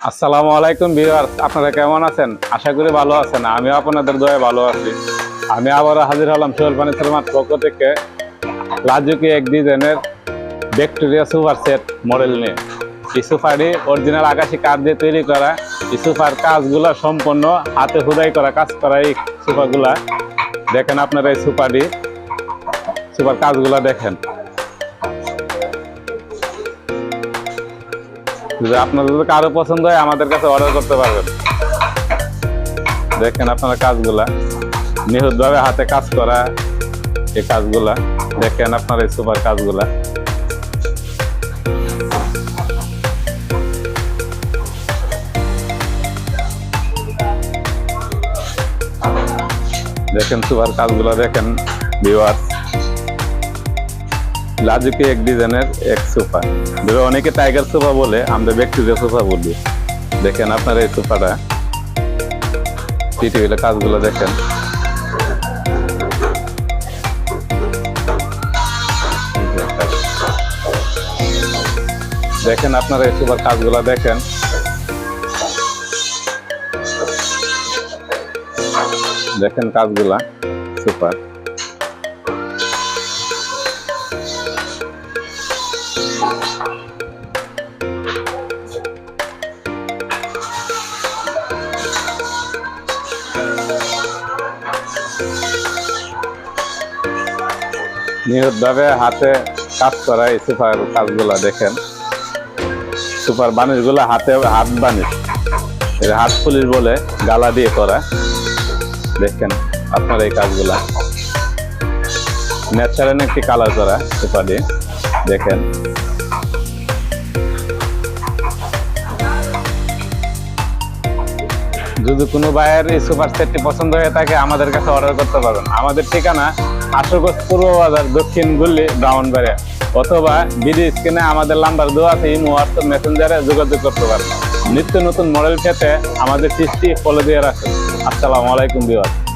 আসসালামু আলাইকুম ভিউয়ার্স, আপনারা কেমন আছেন? আশা করি ভালো আছেন। আমিও আপনাদের দয়ায় ভালো আছি। আমি আবারও হাজির হলাম সোহেল ফার্নিচার মার্ট পক্ষ থেকে লাজুকি এক ডিজাইনের ভিক্টোরিয়া সুপার সেট মডেল নিয়ে। এই সোফাটি অরিজিনাল আকাশি কাঠ দিয়ে তৈরি করা। এই সোফার কাজগুলা সম্পূর্ণ হাতে খোদাই করা কাজ করা। এই সোফাগুলা দেখেন আপনারা, এই সোফার কাজগুলা দেখেন। যদি আপনাদের যদি কারো পছন্দ হয় আমাদের কাছে অর্ডার করতে পারবেন। দেখেন আপনারা কাজগুলা নিখুঁতভাবে হাতে কাজ করা। এই কাজগুলা দেখেন আপনারা, এই সুপার কাজগুলা। দেখেন সুপার কাজগুলা দেখেন ভিউয়ার্স। লাজুকি এক ডিজাইনের এক সোফা, অনেকে টাইগার সোফা বলে, আমরা ভিক্টোরিয়া সোফা বলি। দেখেন আপনারা এই সোফাটা টিটিভিলে কাজগুলো দেখেন। দেখেন আপনারা এই সোফার কাজগুলো দেখেন। দেখেন কাজগুলা সুপার। নিখুঁতভাবে হাতে কাজ করা এই সুপার কাজগুলা দেখেন। সুপার বানিশগুলো হাত বানিশ, হাত পুলিশ বলে, গালা দিয়ে করা। দেখেন আপনার এই কাজগুলা ন্যাচারাল একটি কালার করা সুপার দিয়ে। দেখেন যদি কোনো ভাইয়ের এই সুপার সেটটি পছন্দ হয়ে থাকে আমাদের কাছে অর্ডার করতে পারবেন। আমাদের ঠিকানা আশুগঞ্জ পূর্ব বাজার, দক্ষিণ গুল্লি, ব্রাহ্মণবাড়িয়া, অথবা ভিডিও স্ক্রিনে আমাদের নাম্বার দেওয়া আছে, ইমো, হোয়াটসঅ্যাপ, মেসেঞ্জারে যোগাযোগ করতে পারবেন। নিত্য নতুন মডেল পেতে আমাদের পেজটি ফলো দিয়ে রাখুন। আসসালামু আলাইকুম ভিউয়ার্স।